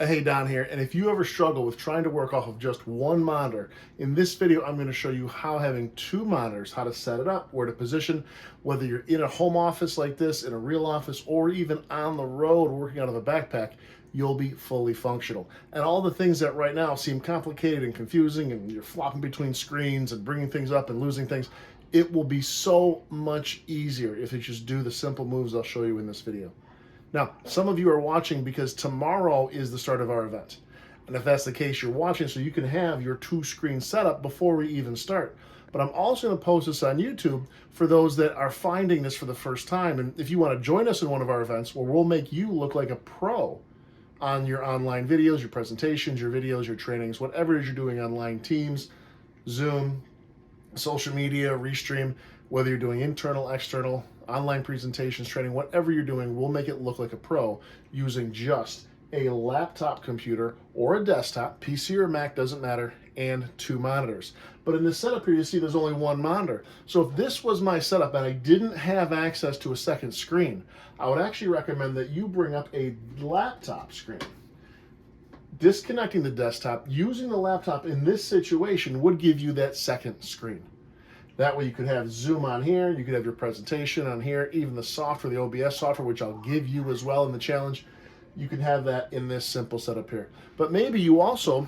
Hey, Don here, and if you ever struggle with trying to work off of just one monitor, in this video I'm going to show you how having two monitors, how to set it up, where to position, whether you're in a home office like this, in a real office, or even on the road working out of a backpack, you'll be fully functional. And all the things that right now seem complicated and confusing, and you're flopping between screens and bringing things up and losing things, it will be so much easier if you just do the simple moves I'll show you in this video. Now, some of you are watching because tomorrow is the start of our event. And if that's the case, you're watching so you can have your two-screen setup before we even start. But I'm also going to post this on YouTube for those that are finding this for the first time. And if you want to join us in one of our events where we'll make you look like a pro on your online videos, your presentations, your videos, your trainings, whatever it is you're doing online, Teams, Zoom, social media, Restream, whether you're doing internal, external, online presentations, training, whatever you're doing, we'll make it look like a pro using just a laptop computer or a desktop, PC or Mac, doesn't matter, and two monitors. But in this setup here, you see there's only one monitor. So if this was my setup and I didn't have access to a second screen, I would actually recommend that you bring up a laptop screen. Disconnecting the desktop, using the laptop in this situation would give you that second screen. That way you could have Zoom on here, you could have your presentation on here, even the software, the OBS software, which I'll give you as well in the challenge. You can have that in this simple setup here. But maybe you also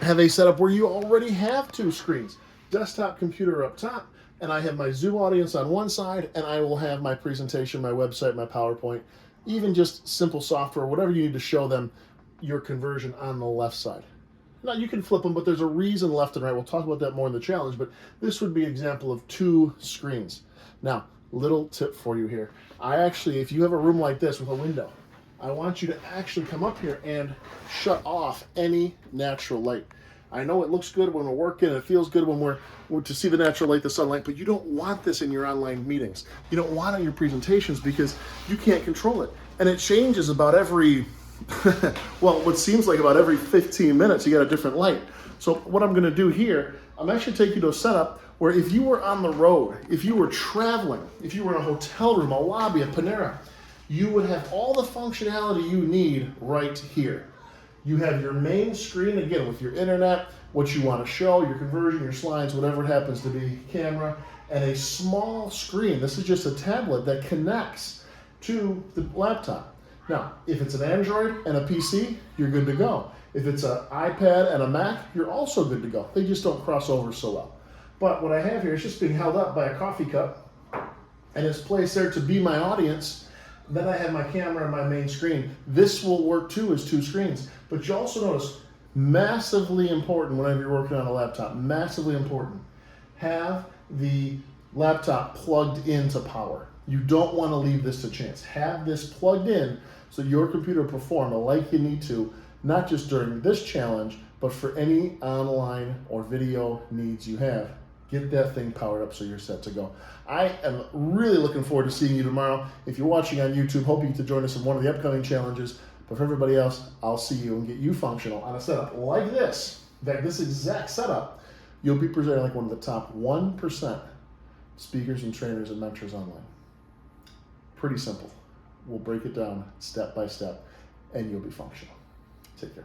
have a setup where you already have two screens. Desktop computer up top, and I have my Zoom audience on one side, and I will have my presentation, my website, my PowerPoint, even just simple software, whatever you need to show them your conversion on the left side. Now, you can flip them, but there's a reason left and right. We'll talk about that more in the challenge, but this would be an example of two screens. Now, little tip for you here. If you have a room like this with a window, I want you to actually come up here and shut off any natural light. I know it looks good when we're working, and it feels good when we're to see the natural light, the sunlight, but you don't want this in your online meetings. You don't want it in your presentations because you can't control it. And it changes about every well, what seems like about every 15 minutes, you got a different light. So what I'm going to do here, I'm actually taking you to a setup where if you were on the road, if you were traveling, if you were in a hotel room, a lobby, a Panera, you would have all the functionality you need right here. You have your main screen, again, with your internet, what you want to show, your conversion, your slides, whatever it happens to be, camera, and a small screen. This is just a tablet that connects to the laptop. Now, if it's an Android and a PC, you're good to go. If it's an iPad and a Mac, you're also good to go. They just don't cross over so well. But what I have here is just being held up by a coffee cup, and it's placed there to be my audience. Then I have my camera and my main screen. This will work too as two screens. But you also notice, massively important whenever you're working on a laptop, massively important, have the laptop plugged into power. You don't want to leave this to chance. Have this plugged in so your computer perform like you need to, not just during this challenge, but for any online or video needs you have. Get that thing powered up so you're set to go. I am really looking forward to seeing you tomorrow. If you're watching on YouTube, hope you to join us in one of the upcoming challenges. But for everybody else, I'll see you and get you functional on a setup like this. In fact, this exact setup, you'll be presenting like one of the top 1% speakers and trainers and mentors online. Pretty simple. We'll break it down step by step, and you'll be functional. Take care.